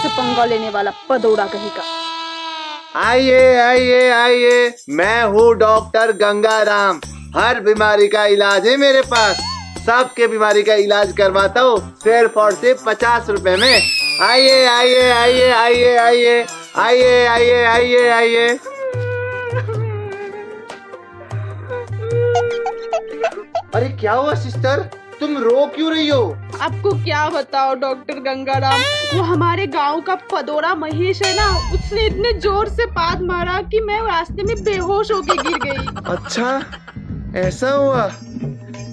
से पंगा लेने वाला पदौड़ा कहीं का। आइए आइए आइए, मैं हूँ डॉक्टर गंगाराम। हर बीमारी का इलाज है मेरे पास। सबके बीमारी का इलाज करवाता हूँ सिर्फ और सिर्फ 50 रुपए में। आइए आइए आइए आइए आइए आइए आइए आइए आइए। अरे क्या हुआ सिस्टर, तुम रो क्यों रही हो? आपको क्या बताओ डॉक्टर गंगाराम, वो हमारे गांव का पदौड़ा महेश है ना, उसने इतने जोर से पाद मारा कि मैं रास्ते में बेहोश होके गिर गई। अच्छा ऐसा हुआ?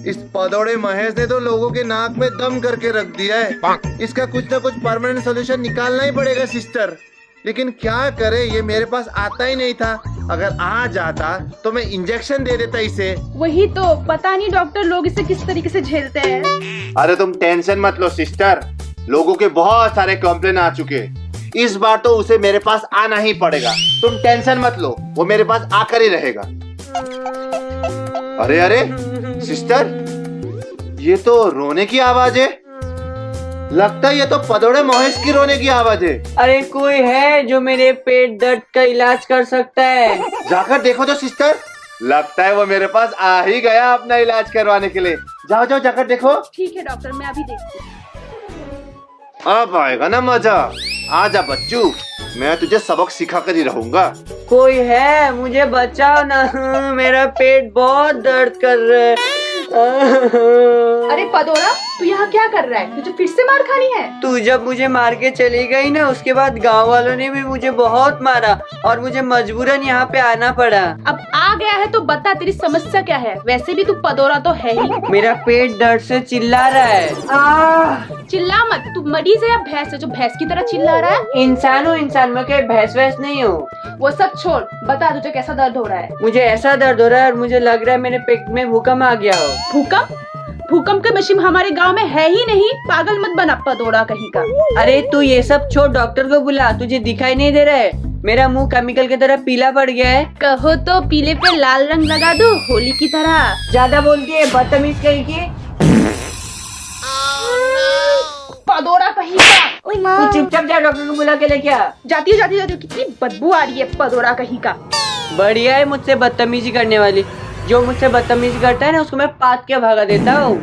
इस पदौड़े महेश ने तो लोगों के नाक में दम करके रख दिया है। इसका कुछ ना कुछ परमानेंट सॉल्यूशन निकालना ही पड़ेगा सिस्टर। लेकिन क्या करे, ये मेरे पास आता ही नहीं था। अगर आ जाता तो मैं इंजेक्शन दे देता इसे। वही तो पता नहीं डॉक्टर लोग इसे किस तरीके से झेलते हैं। अरे तुम टेंशन मत लो सिस्टर, लोगों के बहुत सारे कंप्लेन आ चुके। इस बार तो उसे मेरे पास आना ही पड़ेगा। तुम टेंशन मत लो, वो मेरे पास आकर ही रहेगा। अरे अरे सिस्टर, ये तो रोने की आवाज है। लगता है ये तो पदौड़े महेश की रोने की आवाज है। अरे कोई है जो मेरे पेट दर्द का इलाज कर सकता है? जाकर देखो तो सिस्टर, लगता है वो मेरे पास आ ही गया अपना इलाज करवाने के लिए। जाओ जाओ जाकर देखो। ठीक है डॉक्टर, मैं अभी देखती हूँ। अब आएगा ना मजा। आजा बच्चू, मैं तुझे सबक सिखा कर ही रहूंगा। कोई है, मुझे बचाओ ना, मेरा पेट बहुत दर्द कर रहा है। अरे पदौड़ा, तू यहाँ क्या कर रहा है? तुझे फिर से मार खानी है? तू जब मुझे मार के चली गई ना, उसके बाद गांव वालों ने भी मुझे बहुत मारा और मुझे मजबूरन यहाँ पे आना पड़ा। अब आ गया है तो बता तेरी समस्या क्या है? वैसे भी तू पदौड़ा तो है ही। मेरा पेट दर्द से चिल्ला रहा है। चिल्ला मत, तू मरीज है या भैंस है जो भैंस की तरह चिल्ला रहा है? इंसान हूँ, इंसान में कोई भैंस वैस नहीं हूँ। वो सब छोड़, बता तुझे कैसा दर्द हो रहा है? मुझे ऐसा दर्द हो रहा है और मुझे लग रहा है मेरे पेट में भूकंप आ गया हो। भूकंप? भूकंप का मशीन हमारे गांव में है ही नहीं। पागल मत बना पदौड़ा कहीं का। अरे तू ये सब छोड़, डॉक्टर को बुला। तुझे दिखाई नहीं दे रहा है? मेरा मुंह केमिकल की तरह पीला पड़ गया है। कहो तो पीले पे लाल रंग लगा दो, होली की तरह। ज्यादा बोलती है, बदतमीज कहीं की। पदौड़ा कहीं का। तू चुपचाप जा, डॉक्टर को बुला के लेके आ। जाती हूँ। कितनी बदबू आ रही है पदौड़ा कहीं का। बढ़िया है मुझसे बदतमीजी करने वाली। जो मुझसे बदतमीजी करता है ना, उसको मैं पात के भागा देता हूँ।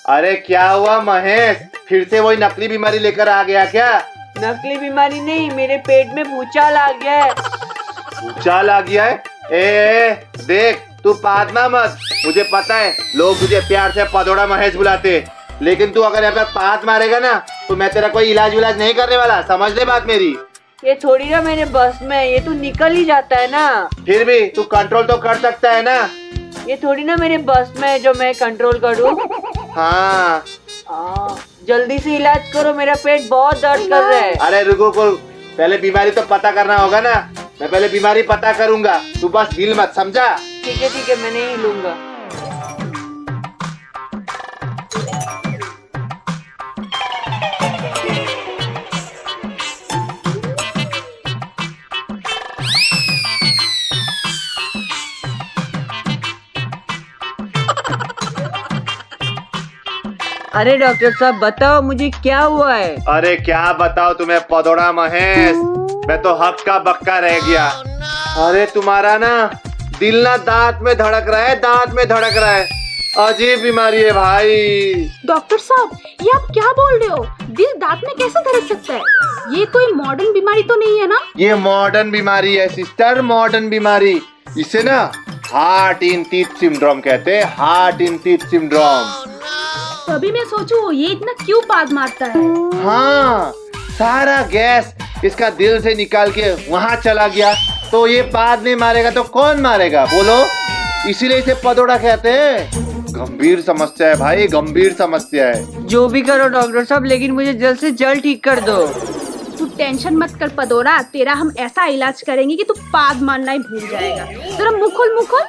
अरे क्या हुआ महेश, फिर से वही नकली बीमारी लेकर आ गया क्या? नकली बीमारी नहीं, मेरे पेट में भूचाल आ गया है। भूचाल आ गया है? ए देख, तू पादना मत। मुझे पता है लोग तुझे प्यार से पदौड़ा महेश बुलाते, लेकिन तू अगर यहाँ पर पाद मारेगा ना तो मैं तेरा कोई इलाज नहीं करने वाला। समझ ले बात मेरी। ये थोड़ी ना मेरे बस में, ये तो निकल ही जाता है ना। फिर भी तू कंट्रोल तो कर सकता है ना। ये थोड़ी ना मेरे बस में है जो मैं कंट्रोल करूँ। हाँ जल्दी से इलाज करो, मेरा पेट बहुत दर्द कर रहा है। अरे रुको, पहले बीमारी तो पता करना होगा ना। मैं पहले बीमारी पता करूंगा, तू बस हिल मत, समझा? ठीक है, मैं नहीं हिलूंगा। अरे डॉक्टर साहब बताओ, मुझे क्या हुआ है? अरे क्या बताओ तुम्हें पदौड़ा महेश, मैं तो हक्का बक्का रह गया। अरे तुम्हारा ना दिल ना दांत में धड़क रहा है, दांत में धड़क रहा है। अजीब बीमारी है भाई। डॉक्टर साहब, ये आप क्या बोल रहे हो? दिल दांत में कैसे धड़क सकता है? ये कोई मॉडर्न बीमारी तो नहीं है ना? ये मॉडर्न बीमारी है सिस्टर, मॉडर्न बीमारी। इसे ना हार्ट इन टीथ सिंड्रोम कहते हैं, हार्ट इन टीथ सिंड्रोम। तभी मैं सोचूं ये इतना क्यों पाद मारता है। हाँ, सारा गैस इसका दिल से निकाल के वहाँ चला गया, तो ये पाद नहीं मारेगा तो कौन मारेगा बोलो? इसीलिए इसे पदौड़ा कहते हैं। गंभीर समस्या है भाई, गंभीर समस्या है। जो भी करो डॉक्टर साहब, लेकिन मुझे जल्द से जल्द ठीक कर दो। तू टेंशन मत कर पदौड़ा, तेरा हम ऐसा इलाज करेंगे कि तू पाद मारना ही भूल जाएगा। तेरा मुँह खोल।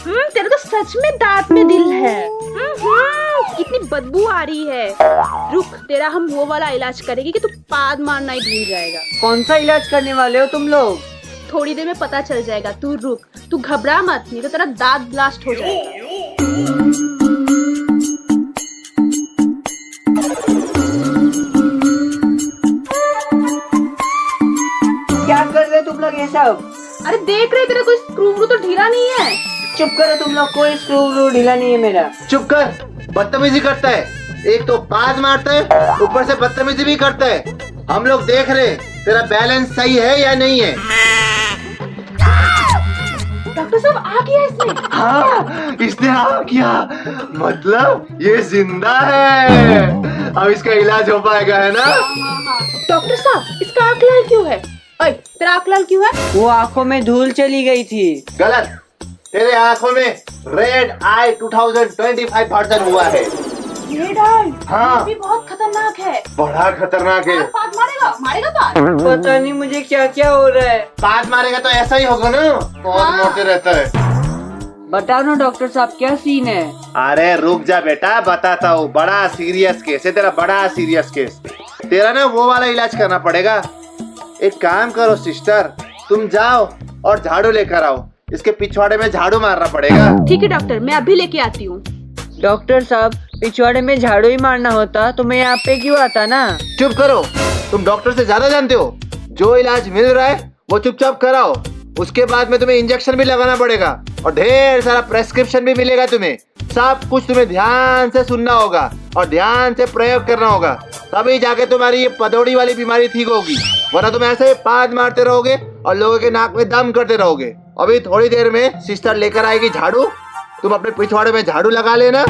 तेरा तो सच में दांत में दिल है। कितनी बदबू आ रही है। रुक, तेरा हम वो वाला इलाज करेंगे कि तू पाद मारना ही भूल जाएगा। कौन सा इलाज करने वाले हो तुम लोग? थोड़ी देर में पता चल जाएगा, तू रुक। तू घबरा मत, नहीं तो तेरा दांत ब्लास्ट हो जाएगा। सब? अरे देख रहे तेरा कोई स्क्रू तो ढीला नहीं है। चुप करो तुम लोग, कोई स्क्रू ढीला नहीं है मेरा। चुप कर, बदतमीजी करता है। एक तो पाद मारता है, ऊपर से बदतमीजी भी करता है। हम लोग देख रहे तेरा बैलेंस सही है या नहीं है। डॉक्टर साहब आ गया इसमें। हाँ, इसने आ किया, मतलब ये जिंदा है। अब इसका इलाज हो पाएगा, है ना? डॉक्टर साहब इसका आँख लाल क्यों है? ओए तेरा आँख लाल क्यों है? वो आंखों में धूल चली गई थी। गलत, तेरे आंखों में रेड आई 2025 वर्जन हुआ है। रेड आई? हाँ। ये भी बहुत खतरनाक है। बड़ा खतरनाक है। पाद मारेगा, मारेगा पाद। पता नहीं मुझे क्या क्या हो रहा है। पाद मारेगा तो ऐसा ही होगा ना, बहुत मोटे रहता है। बताओ ना डॉक्टर साहब क्या सीन है? अरे रुक जा बेटा, बताता हूँ। बड़ा सीरियस केस है तेरा, बड़ा सीरियस केस। तेरा ना वो वाला इलाज करना पड़ेगा। एक काम करो सिस्टर, तुम जाओ और झाड़ू लेकर आओ। इसके पिछवाड़े में झाड़ू मारना पड़ेगा। ठीक है डॉक्टर, मैं अभी लेके आती हूँ। डॉक्टर साहब पिछवाड़े में झाड़ू ही मारना होता तो मैं यहाँ पे क्यों आता ना? चुप करो, तुम डॉक्टर से ज्यादा जानते हो। जो इलाज मिल रहा है वो चुपचाप कराओ। उसके बाद में तुम्हें इंजेक्शन भी लगाना पड़ेगा और ढेर सारा प्रेस्क्रिप्शन भी मिलेगा तुम्हें। सब कुछ तुम्हें ध्यान से सुनना होगा और ध्यान से प्रयोग करना होगा, तभी जाके तुम्हारी ये पदौड़ी वाली बीमारी ठीक होगी। वरना तुम ऐसे पाद मारते रहोगे और लोगों के नाक में दम करते रहोगे। अभी थोड़ी देर में सिस्टर लेकर आएगी झाड़ू, तुम अपने पिछवाड़े में झाड़ू लगा लेना।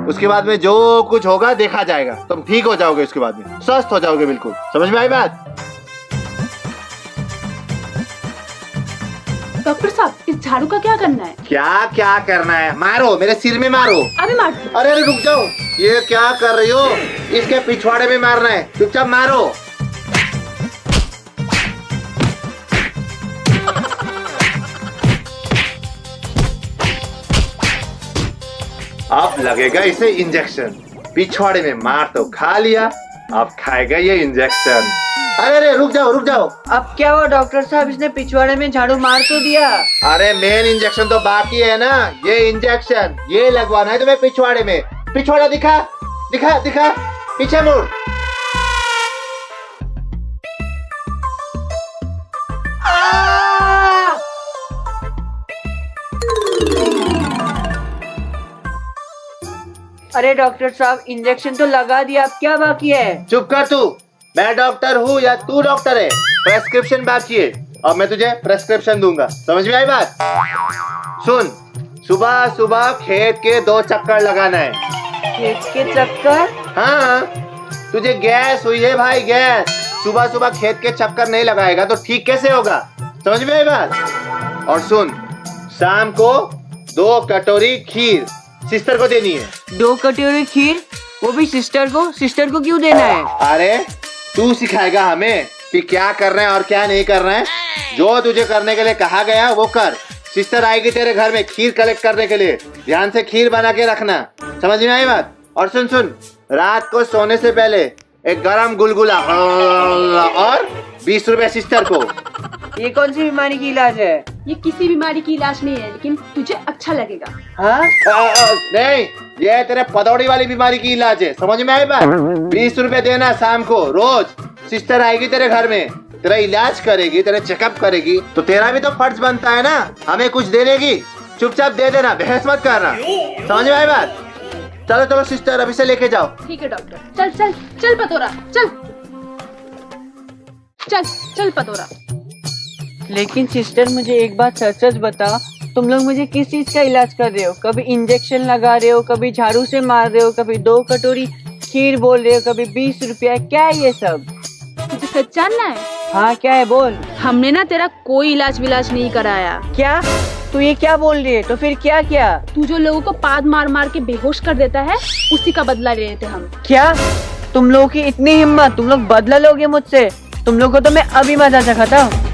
उसके बाद में जो कुछ होगा देखा जाएगा, तुम ठीक हो जाओगे। उसके बाद में स्वस्थ हो जाओगे बिल्कुल। समझ में आई बात? डॉक्टर साहब इस झाड़ू का क्या करना है? क्या क्या करना है? मारो, मेरे सिर में मारो। अभी मार। अरे अरे रुक जाओ, ये क्या कर रही हो? इसके पिछवाड़े में मारना है, चुपचाप मारो। अब लगेगा इसे इंजेक्शन। पिछवाड़े में मार तो खा लिया, अब खाएगा ये इंजेक्शन। अरे अरे रुक जाओ रुक जाओ। अब क्या हुआ डॉक्टर साहब, इसने पिछवाड़े में झाड़ू मार तो दिया। अरे मेन इंजेक्शन तो बाकी है ना। ये इंजेक्शन ये लगवाना है तुम्हें पिछवाड़े में। पिछवाड़ा दिखा दिखा दिखा, पीछे मुड़। अरे डॉक्टर साहब इंजेक्शन तो लगा दिया, अब क्या बाकी है? चुप कर तू। मैं डॉक्टर हूँ या तू डॉक्टर है? प्रेस्क्रिप्शन बाकी है, अब मैं तुझे प्रेस्क्रिप्शन दूंगा। समझ में आई बात? सुन, सुबह सुबह खेत के 2 चक्कर लगाना है। खेत के चक्कर? हाँ, तुझे गैस हुई है भाई, गैस। सुबह सुबह खेत के चक्कर नहीं लगाएगा तो ठीक कैसे होगा? समझ में आई बात? और सुन, शाम को 2 कटोरी खीर सिस्टर को देनी है। 2 कटोरी खीर? वो भी सिस्टर को? सिस्टर को क्यों देना है? अरे तू सिखाएगा हमें कि क्या करना है और क्या नहीं करना है। जो तुझे करने के लिए कहा गया वो कर। सिस्टर आएगी तेरे घर में खीर कलेक्ट करने के लिए, ध्यान से खीर बना के रखना। समझ में आई बात? और सुन सुन, रात को सोने से पहले एक गरम गुलगुला और 20 रुपए सिस्टर को। ये कौन सी बीमारी की इलाज है? ये किसी बीमारी की इलाज नहीं है, लेकिन तुझे अच्छा लगेगा। हाँ? नहीं, ये तेरे पदौड़ी वाली बीमारी की इलाज है। समझ में आई बात? 20 रुपए देना शाम को रोज। सिस्टर आएगी तेरे घर में, तेरा इलाज करेगी, तेरा चेकअप करेगी, तो तेरा भी तो फर्ज बनता है ना हमें कुछ देने की। चुपचाप दे देना, बहस मत करना। समझ में आई बात? चलो चलो सिस्टर, अभी से लेके जाओ। ठीक है डॉक्टर। चल चल चल पतोरा, चल चल चल पतोरा। लेकिन सिस्टर मुझे एक बात सच सच बता, तुम लोग मुझे किस चीज का इलाज कर रहे हो? कभी इंजेक्शन लगा रहे हो, कभी झाड़ू से मार रहे हो, कभी 2 कटोरी खीर बोल रहे हो, कभी 20 रुपया। क्या है ये सब? तुझे सच जानना है? हाँ क्या है बोल। हमने ना तेरा कोई इलाज विलाज नहीं कराया। क्या? तू ये क्या बोल रही है? तो फिर क्या क्या? तू जो लोगों को पाद मार मार के बेहोश कर देता है, उसी का बदला ले रहे थे हम। क्या? तुम लोगों की इतनी हिम्मत, तुम लोग बदला लोगे मुझसे? तुम लोग को तो मैं अभी मजा चखाता हूँ।